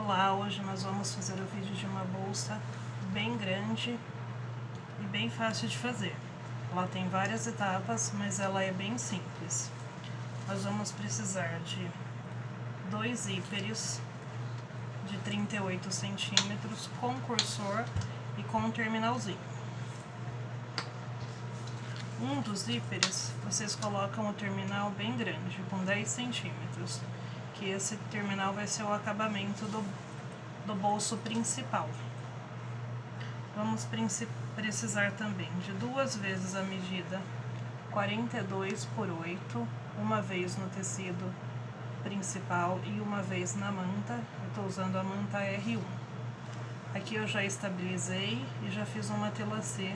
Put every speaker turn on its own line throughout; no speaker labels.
Olá, hoje nós vamos fazer o vídeo de uma bolsa bem grande e bem fácil de fazer. Ela tem várias etapas, mas ela é bem simples. Nós vamos precisar de 2 zíperes de 38 centímetros com cursor e com um terminalzinho. Um dos zíperes, vocês colocam o terminal bem grande, com 10 centímetros, que esse terminal vai ser o acabamento do bolso principal. Vamos precisar também de 2 vezes a medida 42 por 8, uma vez no tecido principal e uma vez na manta. Eu estou usando a manta R1. Aqui eu já estabilizei e já fiz uma tela C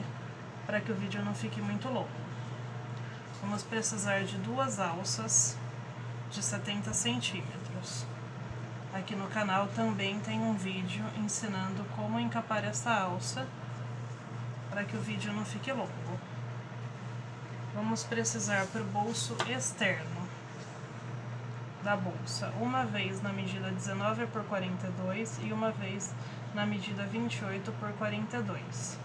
para que o vídeo não fique muito longo. Vamos precisar de 2 alças de 70 centímetros. Aqui no canal também tem um vídeo ensinando como encapar essa alça para que o vídeo não fique longo. Vamos precisar para o bolso externo da bolsa, uma vez na medida 19 por 42 e uma vez na medida 28 por 42.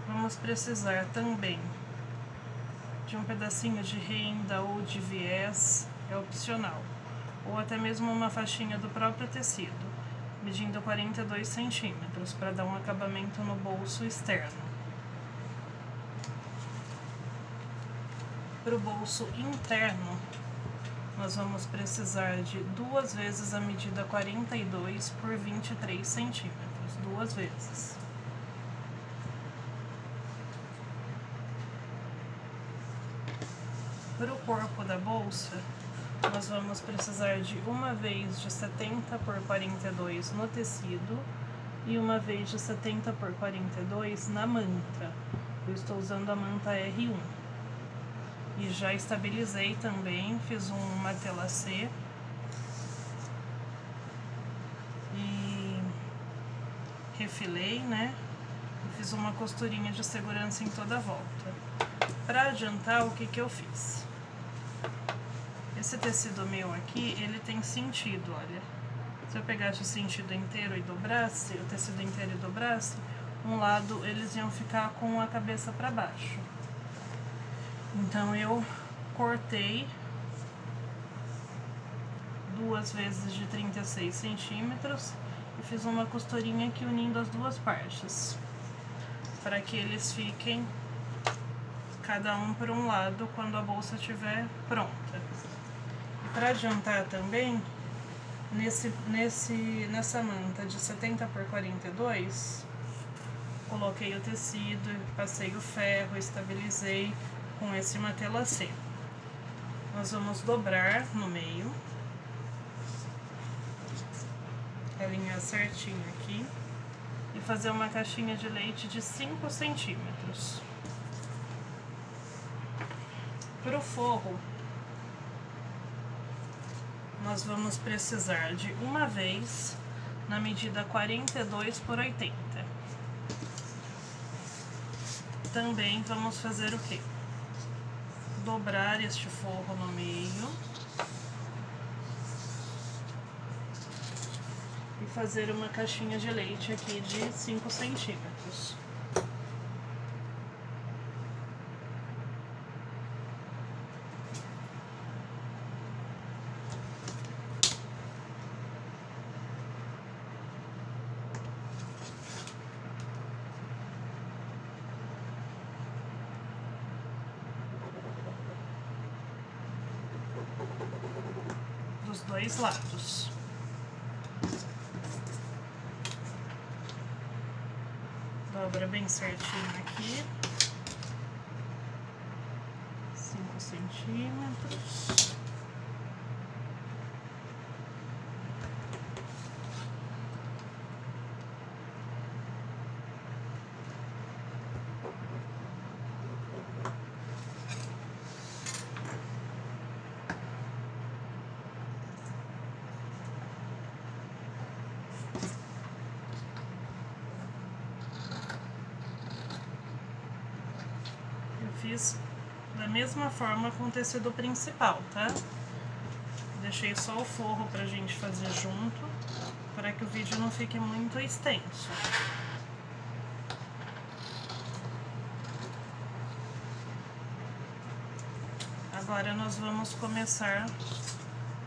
Vamos precisar também de um pedacinho de renda ou de viés, é opcional, ou até mesmo uma faixinha do próprio tecido, medindo 42 centímetros, para dar um acabamento no bolso externo. Para o bolso interno, nós vamos precisar de 2 vezes a medida 42 por 23 centímetros, 2 vezes. Para o corpo da bolsa, nós vamos precisar de uma vez de 70 por 42 no tecido e uma vez de 70 por 42 na manta. Eu estou usando a manta R1. E já estabilizei também, fiz uma tela C e refilei, né? E fiz uma costurinha de segurança em toda a volta. Para adiantar, o que eu fiz? Esse tecido meu aqui, ele tem sentido, olha. Se eu pegasse o sentido inteiro e dobrasse, o tecido inteiro e dobrasse, um lado eles iam ficar com a cabeça para baixo. Então eu cortei 2 vezes de 36 centímetros e fiz uma costurinha aqui unindo as 2 partes, para que eles fiquem cada um por um lado quando a bolsa estiver pronta. E para adiantar também, nessa manta de 70 por 42, coloquei o tecido, passei o ferro, estabilizei com esse tela C. Nós vamos dobrar no meio, alinhar certinho aqui e fazer uma caixinha de leite de 5 centímetros. Para o forro, nós vamos precisar de uma vez na medida 42 por 80. Também vamos fazer o quê? Dobrar este forro no meio e fazer uma caixinha de leite aqui de 5 centímetros. Dos 2 lados. Dobra bem certinho aqui, 5 centímetros. Fiz da mesma forma com o tecido principal, tá? deixei só o forro pra gente fazer junto, para que o vídeo não fique muito extenso. Agora nós vamos começar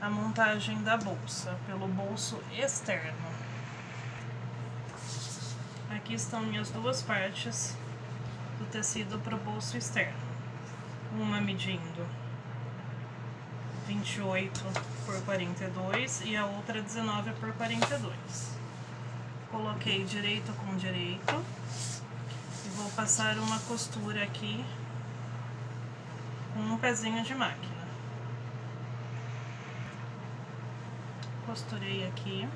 a montagem da bolsa, pelo bolso externo. Aqui estão minhas duas partes do tecido para o bolso externo. Uma medindo 28 por 42 e a outra 19 por 42. Coloquei direito com direito e vou passar uma costura aqui com um pezinho de máquina. Costurei aqui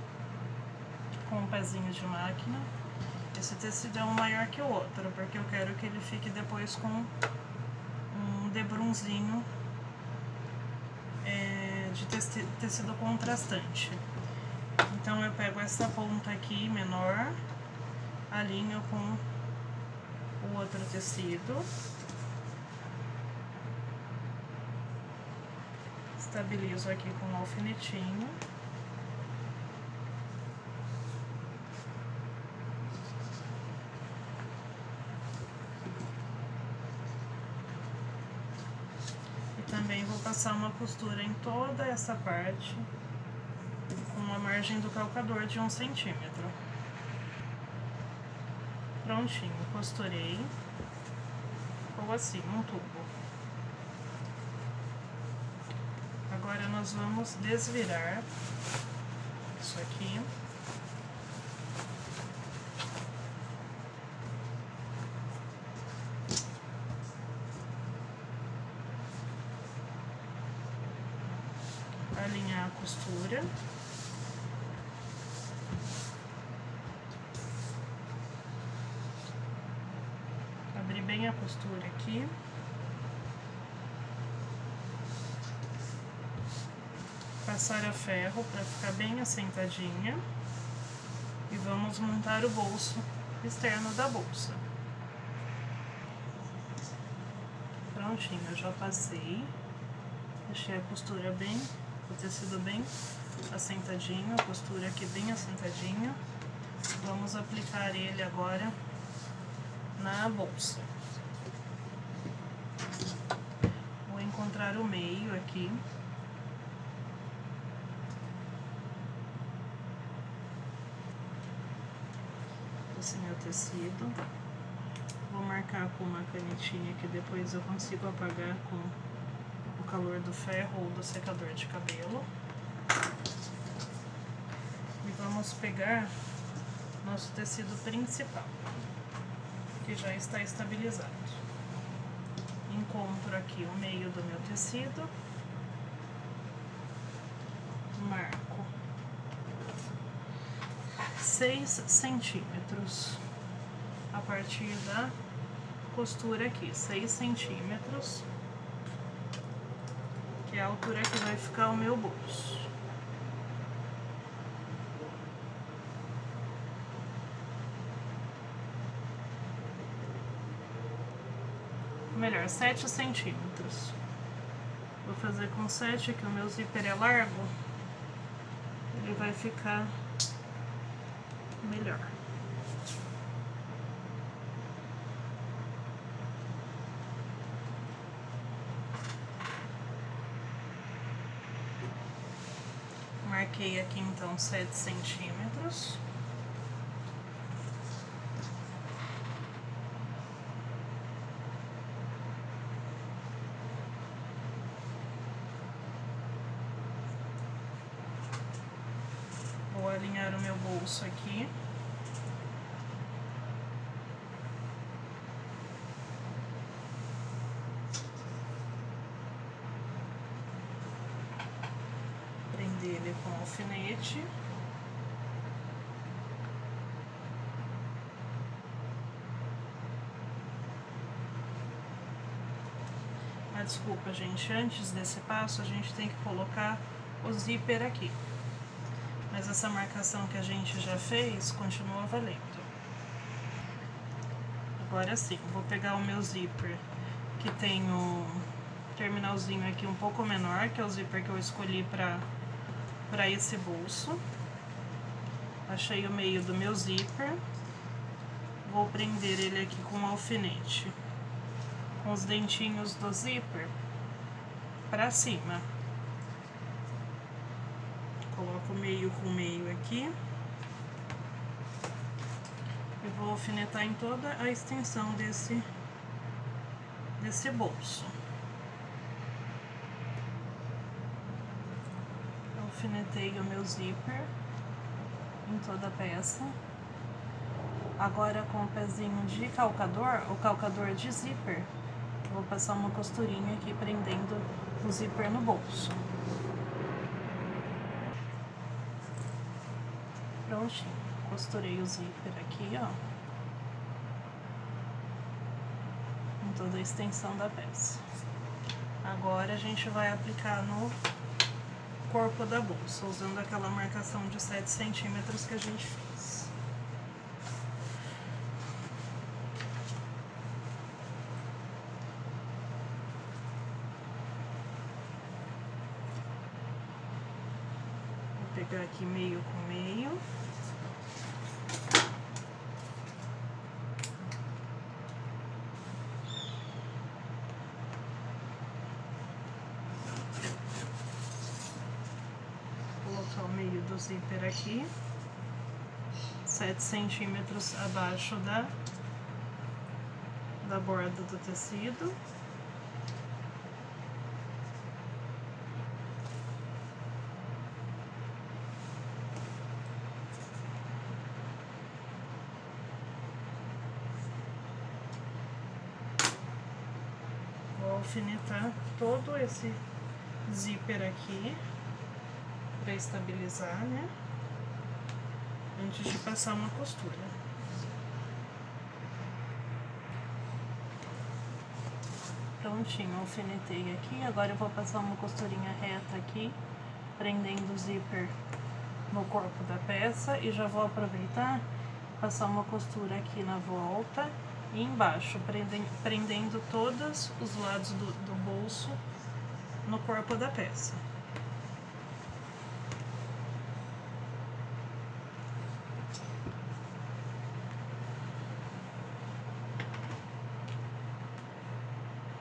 com um pezinho de máquina. Esse tecido é um maior que o outro, porque eu quero que ele fique depois com um debrunzinho de tecido contrastante. Então eu pego essa ponta aqui menor, alinho com o outro tecido, estabilizo aqui com um alfinetinho. Também vou passar uma costura em toda essa parte, com a margem do calcador de 1 centímetro. Prontinho, costurei. Ficou assim, um tubo. Agora nós vamos desvirar isso aqui. Alinhar a costura. Abrir bem a costura aqui. Passar a ferro para ficar bem assentadinha. E vamos montar o bolso externo da bolsa. Prontinho, eu já passei. Deixei a costura bem, o tecido bem assentadinho, a costura aqui bem assentadinha. Vamos aplicar ele agora na bolsa. Vou encontrar o meio aqui. Esse meu tecido. Vou marcar com uma canetinha que depois eu consigo apagar com o calor do ferro ou do secador de cabelo. E vamos pegar nosso tecido principal, que já está estabilizado. Encontro aqui o meio do meu tecido, marco 6 centímetros a partir da costura aqui, 6 centímetros, que é a altura que vai ficar o meu bolso. Melhor, 7 centímetros. Vou fazer com 7, que o meu zíper é largo, ele vai ficar melhor. Marquei aqui então 7 centímetros. Vou alinhar o meu bolso aqui. Prender ele com alfinete. Ah, desculpa, gente, antes desse passo a gente tem que colocar o zíper aqui. Mas essa marcação que a gente já fez continua valendo. Agora sim, vou pegar o meu zíper que tem terminalzinho aqui um pouco menor, que é o zíper que eu escolhi para esse bolso. Achei o meio do meu zíper. Vou prender ele aqui com um alfinete, com os dentinhos do zíper para cima. Coloco meio com meio aqui. E vou alfinetar em toda a extensão desse bolso. Alfinetei o meu zíper em toda a peça. Agora, com o pezinho de calcador, o calcador de zíper, eu vou passar uma costurinha aqui prendendo o zíper no bolso. Prontinho, costurei o zíper aqui, ó, em toda a extensão da peça. Agora a gente vai aplicar no corpo da bolsa, usando aquela marcação de 7 centímetros que a gente fez. Vou pegar aqui meio com meio. Colocar o meio do zíper aqui, 7 centímetros abaixo da borda do tecido. Vou alfinetar todo esse zíper aqui para estabilizar, né? Antes de passar uma costura. Prontinho, alfinetei aqui. Agora eu vou passar uma costurinha reta aqui, prendendo o zíper no corpo da peça, e já vou aproveitar e passar uma costura aqui na volta e embaixo, prendendo todos os lados do bolso no corpo da peça.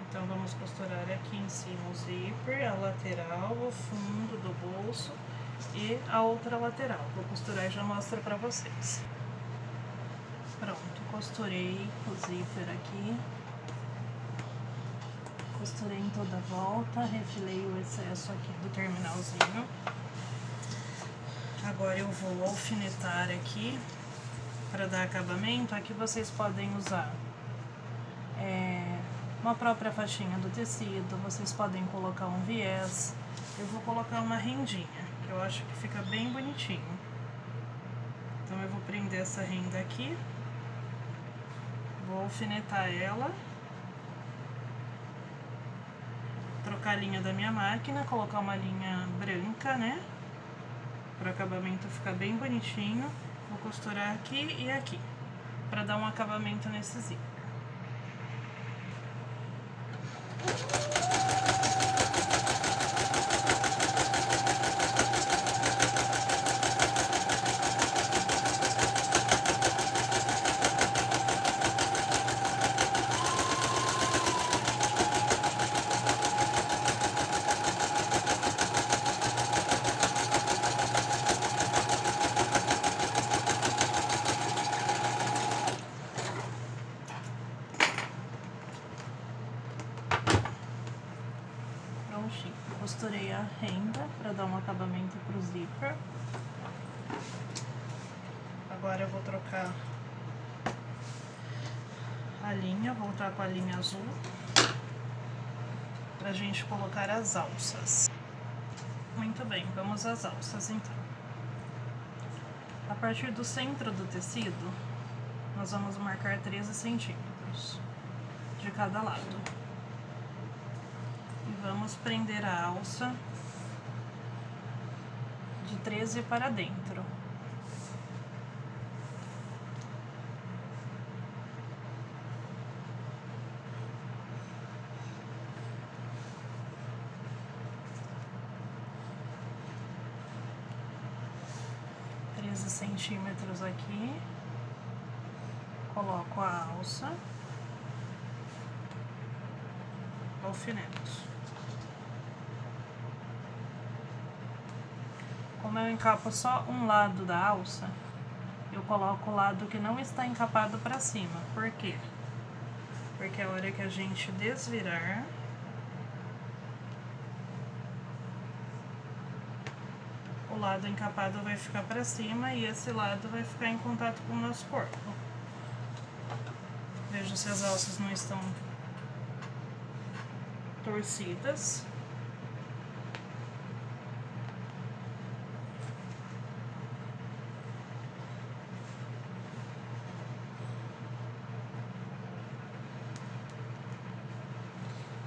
Então, vamos costurar aqui em cima o zíper, a lateral, o fundo do bolso e a outra lateral. Vou costurar e já mostro pra vocês. Pronto, costurei o zíper aqui. Costurei em toda a volta, refilei o excesso aqui do terminalzinho. Agora eu vou alfinetar aqui para dar acabamento. Aqui vocês podem usar uma própria faixinha do tecido, vocês podem colocar um viés. Eu vou colocar uma rendinha, que eu acho que fica bem bonitinho. Então eu vou prender essa renda aqui, vou alfinetar ela, trocar a linha da minha máquina, colocar uma linha branca, né? Para o acabamento ficar bem bonitinho. Vou costurar aqui e aqui, para dar um acabamento nesse zíper. Costurei a renda para dar um acabamento pro zíper. Agora eu vou trocar a linha, voltar com a linha azul, pra gente colocar as alças. Muito bem, vamos às alças então. A partir do centro do tecido, nós vamos marcar 13 centímetros de cada lado. E vamos prender a alça de 13 para dentro. centímetros aqui, coloco a alça, alfineto. Como eu encapo só um lado da alça, eu coloco o lado que não está encapado para cima. Por quê? Porque a hora que a gente desvirar, o lado encapado vai ficar para cima e esse lado vai ficar em contato com o nosso corpo. Veja se as alças não estão torcidas.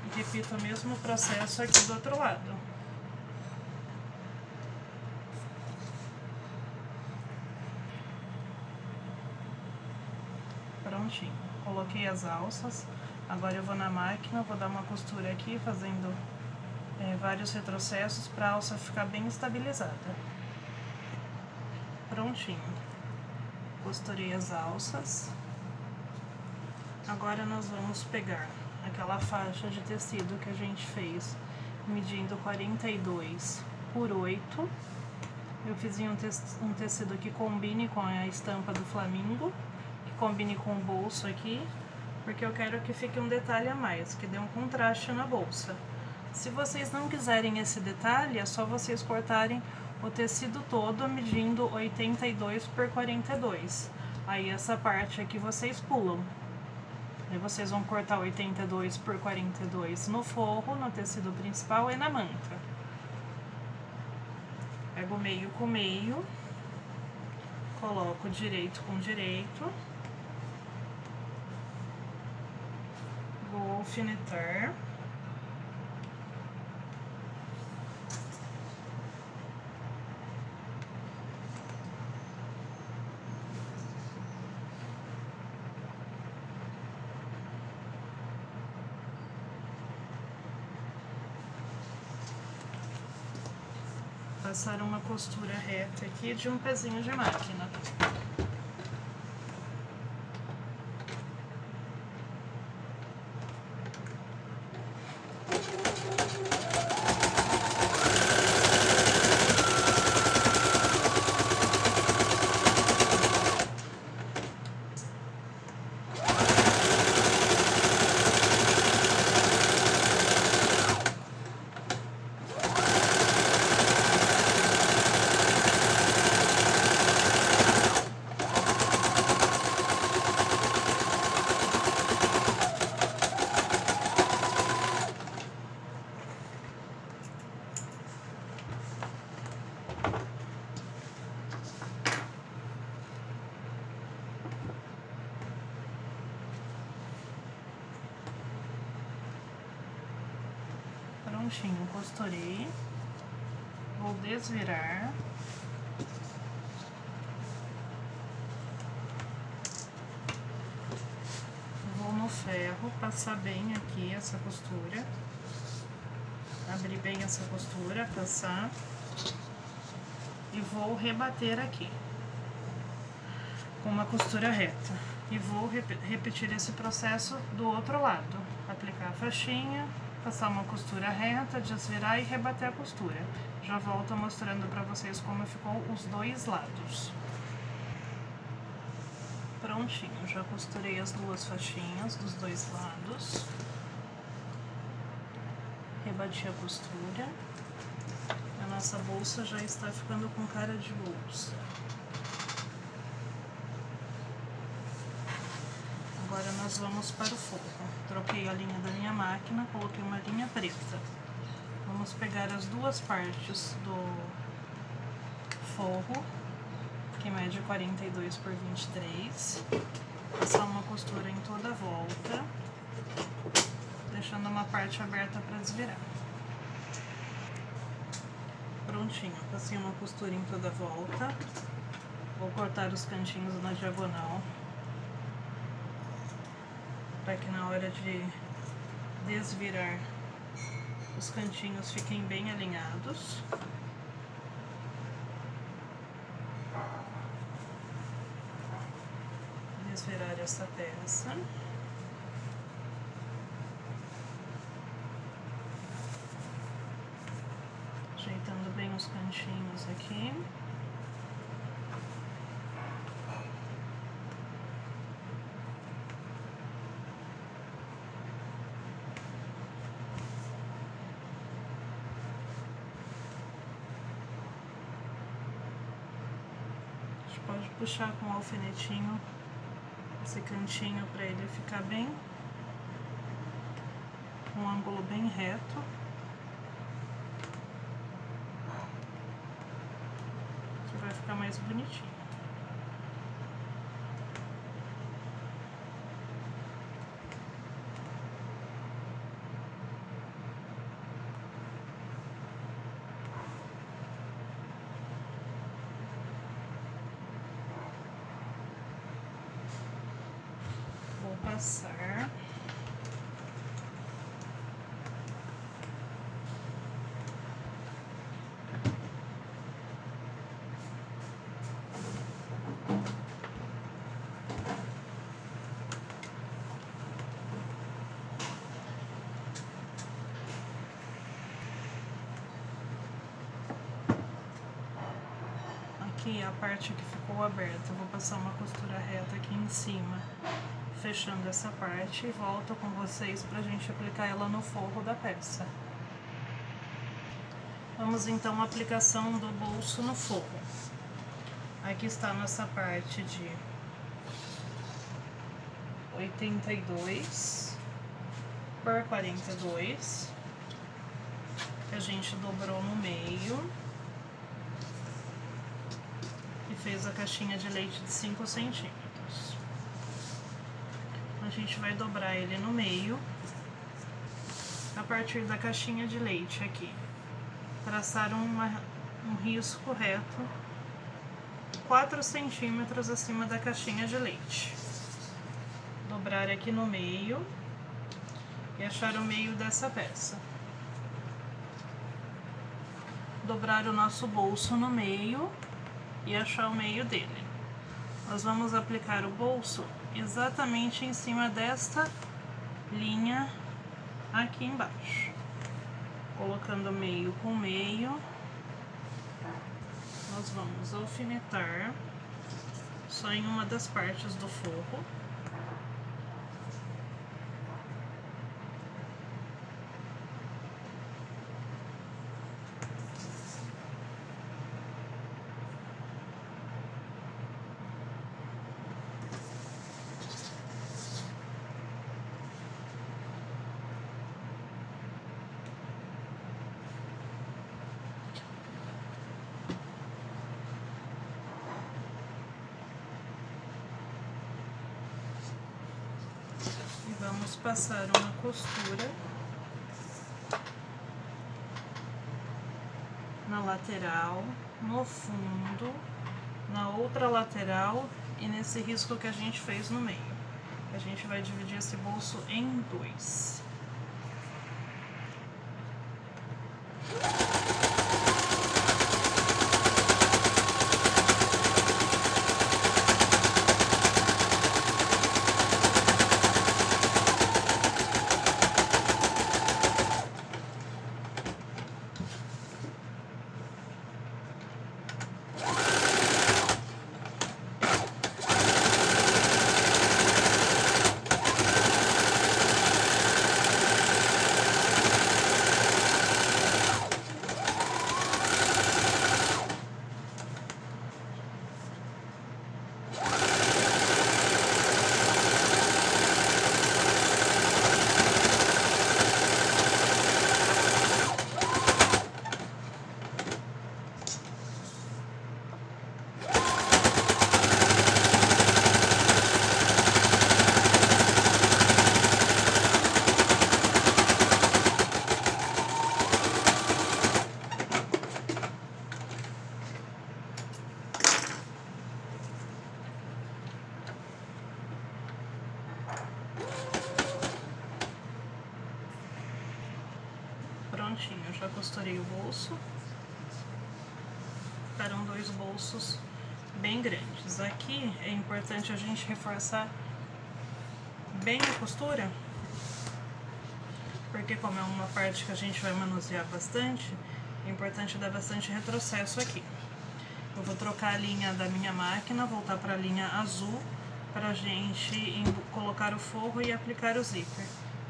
E repito o mesmo processo aqui do outro lado. Prontinho, coloquei as alças, agora eu vou na máquina, vou dar uma costura aqui, fazendo vários retrocessos para a alça ficar bem estabilizada. Prontinho, costurei as alças. Agora nós vamos pegar aquela faixa de tecido que a gente fez, medindo 42 por 8. Eu fiz em um tecido que combine com a estampa do flamingo, combine com o bolso aqui, porque eu quero que fique um detalhe a mais, que dê um contraste na bolsa. Se vocês não quiserem esse detalhe, é só vocês cortarem o tecido todo medindo 82 por 42. Aí essa parte aqui vocês pulam. Aí vocês vão cortar 82 por 42 no forro, no tecido principal e na manta. Pego meio com meio, coloco direito com direito. Vou alfinetar. Passar uma costura reta aqui de um pezinho de máquina. Prontinho, costurei, vou desvirar, vou no ferro, passar bem aqui essa costura, abrir bem essa costura, passar e vou rebater aqui com uma costura reta e vou repetir esse processo do outro lado, aplicar a faixinha, passar uma costura reta, desvirar e rebater a costura. Já volto mostrando pra vocês como ficou os dois lados. Prontinho, já costurei as duas faixinhas dos dois lados. Rebati a costura. A nossa bolsa já está ficando com cara de bolsa. Agora nós vamos para o forro. Troquei a linha da minha máquina, coloquei uma linha preta. Vamos pegar as duas partes do forro, que mede 42 por 23. Passar uma costura em toda a volta, deixando uma parte aberta para desvirar. Prontinho, passei uma costura em toda a volta. Vou cortar os cantinhos na diagonal, para que na hora de desvirar os cantinhos fiquem bem alinhados. Vamos virar essa peça. Ajeitando bem os cantinhos aqui. A gente pode puxar com o alfinetinho esse cantinho para ele ficar bem, um ângulo bem reto. Que vai ficar mais bonitinho. Vou passar. Aqui a parte que ficou aberta, eu vou passar uma costura reta aqui em cima, fechando essa parte, e volto com vocês pra gente aplicar ela no forro da peça. Vamos então à aplicação do bolso no forro. Aqui está a nossa parte de 82 por 42, que a gente dobrou no meio e fez a caixinha de leite de 5 centímetros. A gente vai dobrar ele no meio, a partir da caixinha de leite aqui, traçar um risco reto 4 centímetros acima da caixinha de leite. Dobrar aqui no meio e achar o meio dessa peça. Dobrar o nosso bolso no meio e achar o meio dele. Nós vamos aplicar o bolso exatamente em cima desta linha aqui embaixo. Colocando meio com meio, nós vamos alfinetar só em uma das partes do forro. Vamos passar uma costura na lateral, no fundo, na outra lateral e nesse risco que a gente fez no meio. A gente vai dividir esse bolso em dois. Prontinho, eu já costurei o bolso. Ficaram dois bolsos bem grandes. Aqui é importante a gente reforçar bem a costura, porque como é uma parte que a gente vai manusear bastante, é importante dar bastante retrocesso aqui. Eu vou trocar a linha da minha máquina, voltar para a linha azul, para a gente colocar o forro e aplicar o zíper.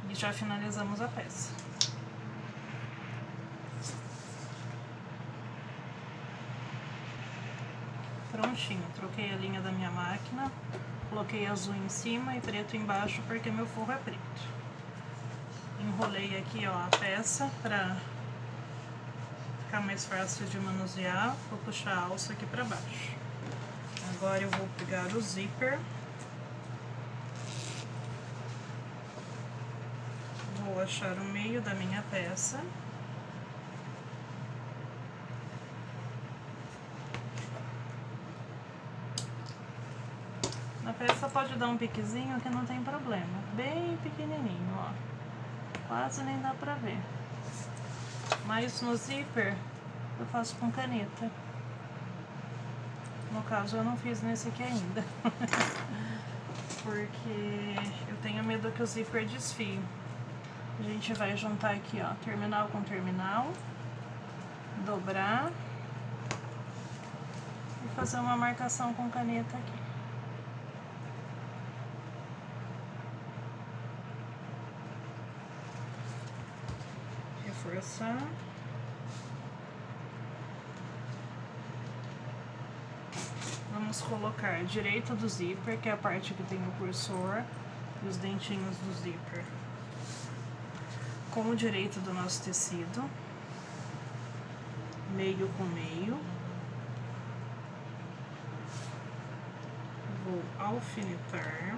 E já finalizamos a peça. Prontinho, troquei a linha da minha máquina, coloquei azul em cima e preto embaixo porque meu forro é preto. Enrolei aqui, ó, a peça para ficar mais fácil de manusear. Vou puxar a alça aqui para baixo. Agora eu vou pegar o zíper. Vou achar o meio da minha peça. Na peça pode dar um piquezinho que não tem problema. Bem pequenininho, ó. Quase nem dá pra ver. Mas no zíper eu faço com caneta. No caso eu não fiz nesse aqui ainda. Porque eu tenho medo que o zíper desfie. A gente vai juntar aqui, ó, terminal com terminal. Dobrar. E fazer uma marcação com caneta aqui. Reforçar. Vamos colocar direito do zíper, que é a parte que tem o cursor e os dentinhos do zíper, com o direito do nosso tecido, meio com meio. Vou alfinetar.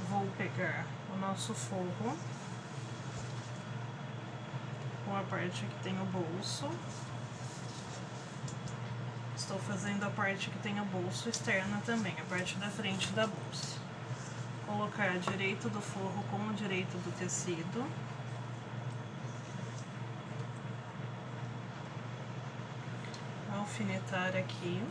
Vou pegar o nosso forro com a parte que tem o bolso. Estou fazendo a parte que tem o bolso externa também, a parte da frente da bolsa. Colocar direito do forro com o direito do tecido. Alfinetar aqui.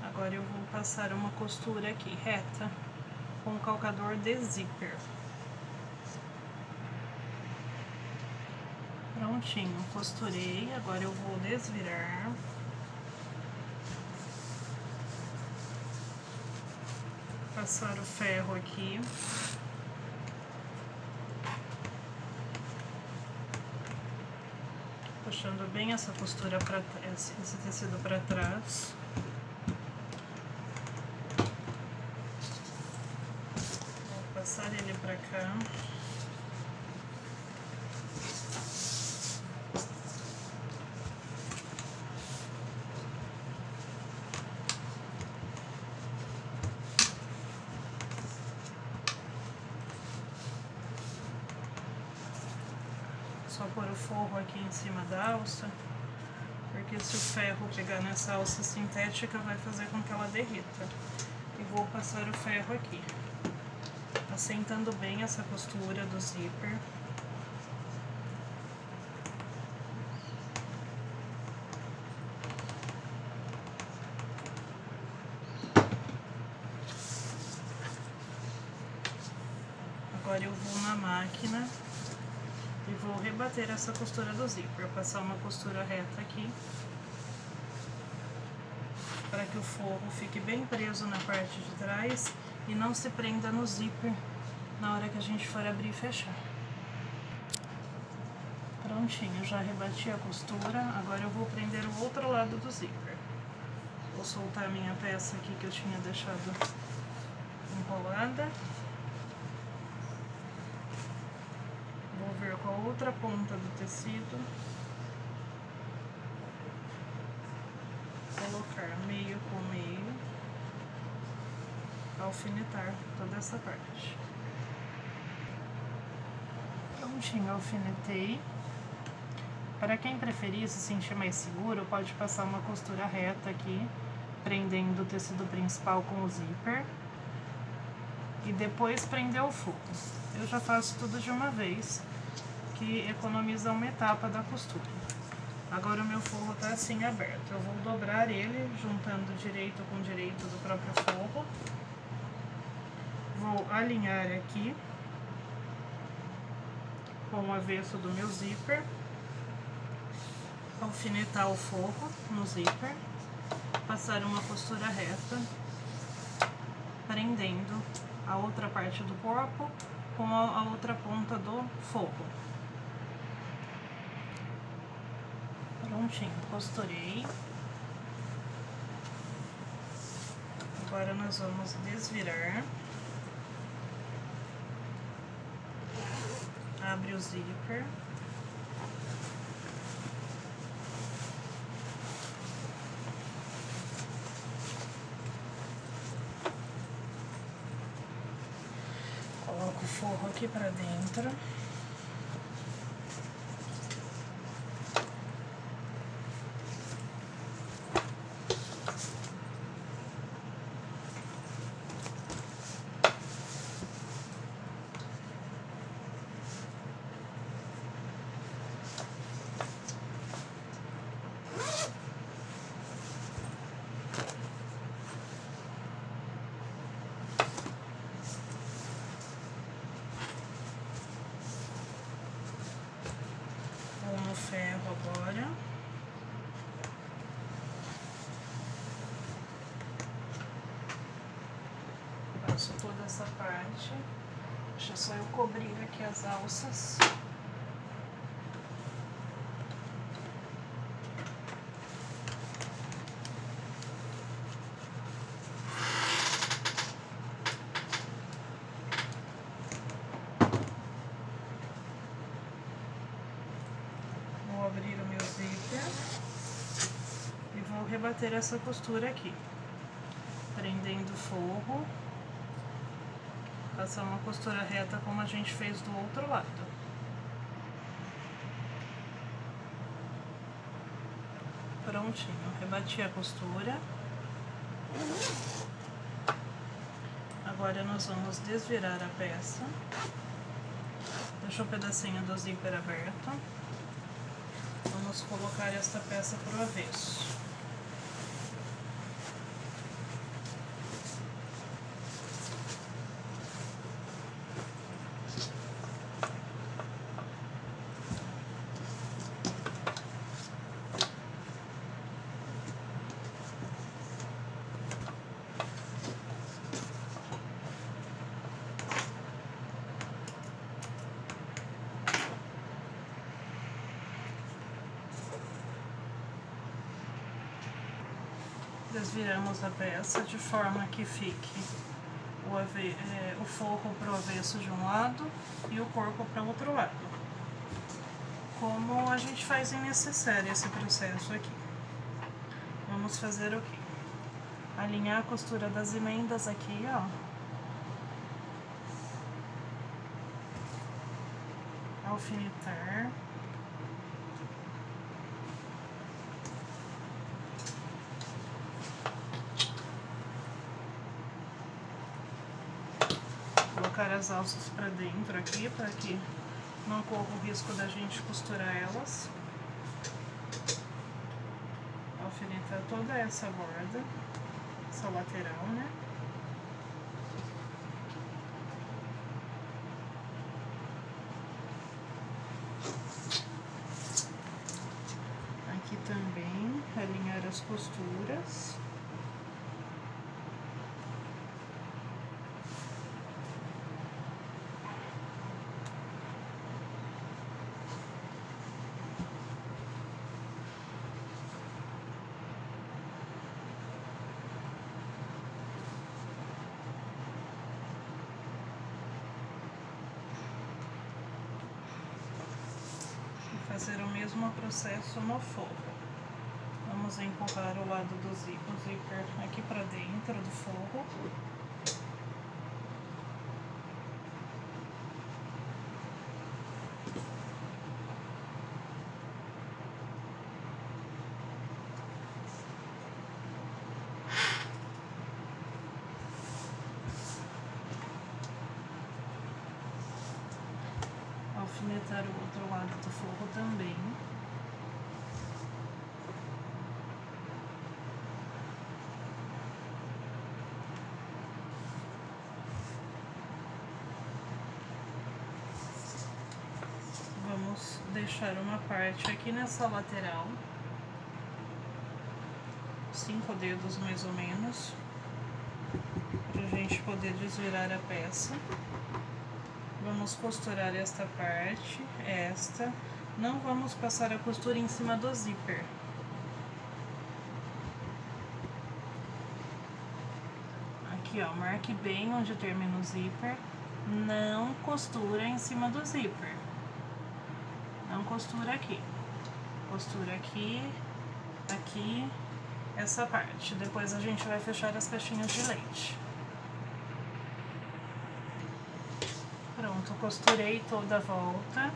Agora eu vou passar uma costura aqui, reta, com o calcador de zíper. Prontinho, costurei, agora eu vou desvirar. Passar o ferro aqui. Puxando bem essa costura para esse tecido para trás. Passar ele pra cá. Só pôr o forro aqui em cima da alça, porque se o ferro pegar nessa alça sintética vai fazer com que ela derrita. E vou passar o ferro aqui, assentando bem essa costura do zíper. Agora eu vou na máquina e vou rebater essa costura do zíper, passar uma costura reta aqui, para que o forro fique bem preso na parte de trás e não se prenda no zíper na hora que a gente for abrir e fechar. Prontinho, já rebati a costura, agora eu vou prender o outro lado do zíper. Vou soltar a minha peça aqui que eu tinha deixado enrolada. Vou vir com a outra ponta do tecido. Colocar meio com meio. Alfinetar toda essa parte. Prontinho, alfinetei. Para quem preferir se sentir mais seguro, pode passar uma costura reta aqui, prendendo o tecido principal com o zíper e depois prender o forro. Eu já faço tudo de uma vez, que economiza uma etapa da costura. Agora o meu forro tá assim aberto. Eu vou dobrar ele, juntando direito com direito do próprio forro. Vou alinhar aqui com o avesso do meu zíper. Alfinetar o forro no zíper, passar uma costura reta, prendendo a outra parte do corpo com a outra ponta do forro. Prontinho, costurei. Agora nós vamos desvirar. Abre o zíper. Coloco o forro aqui pra dentro. No ferro agora. Passo toda essa parte. Deixa só eu cobrir aqui as alças. Abrir o meu zíper e vou rebater essa costura aqui, prendendo o forro, passar uma costura reta como a gente fez do outro lado. Prontinho, rebati a costura. Agora nós vamos desvirar a peça. Deixa o pedacinho do zíper aberto. Vamos colocar esta peça para o avesso. Desviramos a peça de forma que fique o forro para o avesso de um lado e o corpo para o outro lado. Como a gente faz em necessário esse processo aqui. Vamos fazer o quê? Alinhar a costura das emendas aqui, ó. Alfinetar. Colocar as alças para dentro aqui, para que não corra o risco da gente costurar elas. Alfinetar toda essa borda, essa lateral, né? Aqui também, alinhar as costuras. fazer o mesmo processo no forro. Vamos empurrar o lado do zíper aqui para dentro do forro. Alfinetar o outro lado do forro também. Vamos deixar uma parte aqui nessa lateral, 5 dedos mais ou menos, para a gente poder desvirar a peça. Vamos costurar esta parte, esta. Não vamos passar a costura em cima do zíper. Aqui, ó, marque bem onde termina o zíper. Não costura em cima do zíper. Não costura aqui. Costura aqui, aqui, essa parte. Depois a gente vai fechar as caixinhas de leite. Pronto, costurei toda a volta.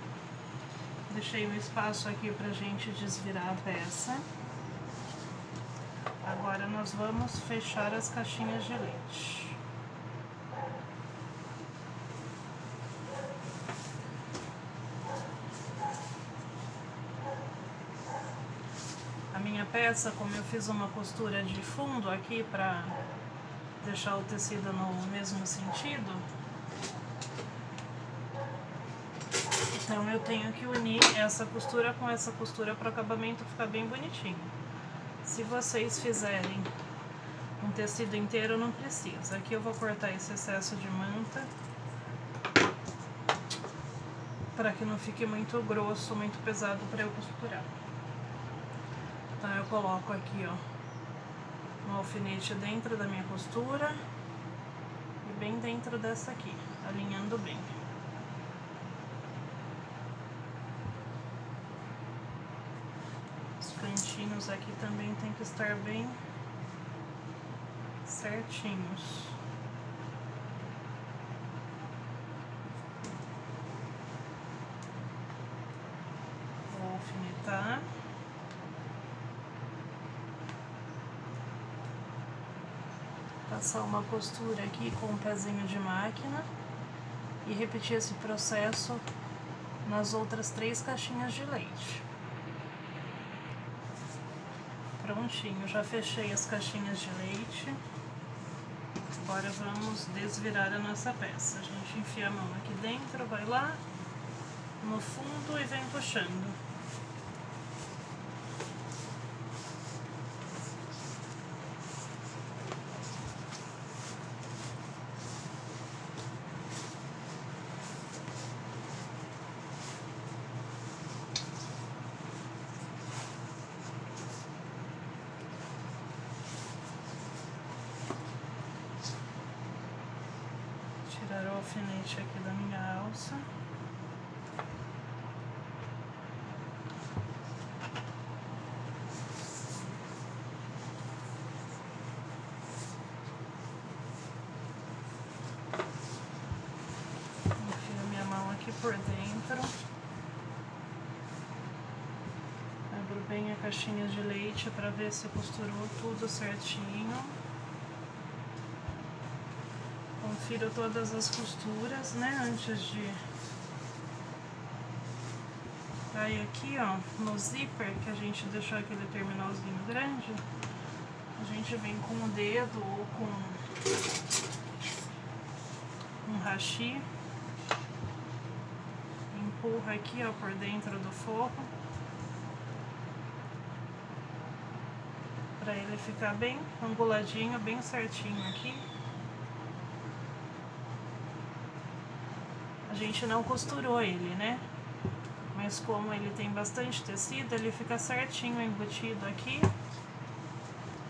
Deixei um espaço aqui pra gente desvirar a peça. Agora nós vamos fechar as caixinhas de leite. A minha peça, como eu fiz uma costura de fundo aqui pra deixar o tecido no mesmo sentido, então eu tenho que unir essa costura com essa costura para o acabamento ficar bem bonitinho. Se vocês fizerem um tecido inteiro, não precisa. Aqui eu vou cortar esse excesso de manta para que não fique muito grosso, muito pesado para eu costurar. Então eu coloco aqui, ó, um alfinete dentro da minha costura e bem dentro dessa aqui, alinhando bem. Os cantinhos aqui também tem que estar bem certinhos. Vou alfinetar. Passar uma costura aqui com um pezinho de máquina e repetir esse processo nas outras 3 caixinhas de leite. Prontinho, já fechei as caixinhas de leite. Agora vamos desvirar a nossa peça. A gente enfia a mão aqui dentro, vai lá no fundo e vem puxando. Tirar o alfinete aqui da minha alça. Enfio minha mão aqui por dentro. Abro bem a caixinha de leite para ver se costurou tudo certinho. Confiro todas as costuras, né, antes de... Aí aqui, ó, no zíper, que a gente deixou aquele terminalzinho grande, a gente vem com o dedo ou com um hashi, empurra aqui, ó, por dentro do forro, pra ele ficar bem anguladinho, bem certinho aqui. A gente não costurou ele, né? Mas como ele tem bastante tecido, ele fica certinho embutido aqui.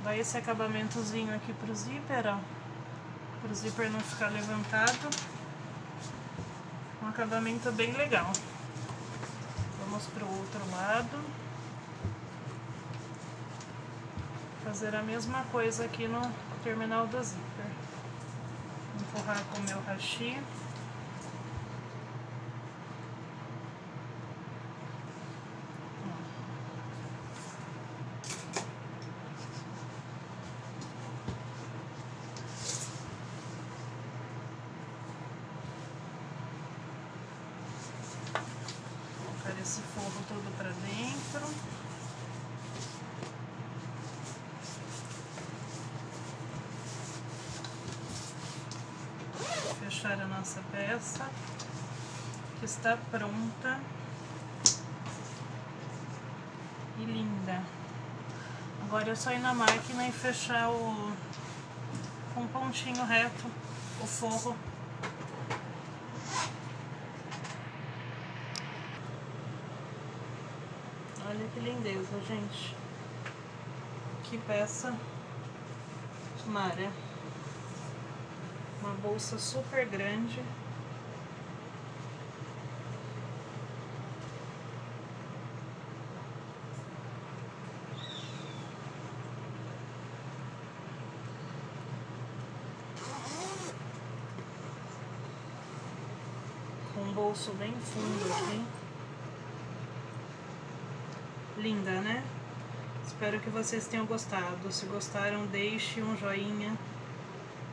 Dá esse acabamentozinho aqui pro zíper, ó. Pro zíper não ficar levantado. Um acabamento bem legal. Vamos para o outro lado. Fazer a mesma coisa aqui no terminal do zíper. Empurrar com o meu hashi. Colocar esse forro todo para dentro. Fechar a nossa peça, que está pronta e linda. Agora é só ir na máquina e fechar com um pontinho reto o forro. Olha que lindeza, gente. Que peça mara. Uma bolsa super grande. Com um bolso bem fundo aqui. Linda, né? Espero que vocês tenham gostado. Se gostaram, deixe um joinha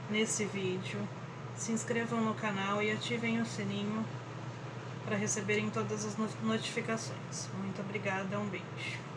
nesse vídeo. Se inscrevam no canal e ativem o sininho para receberem todas as notificações. Muito obrigada, um beijo.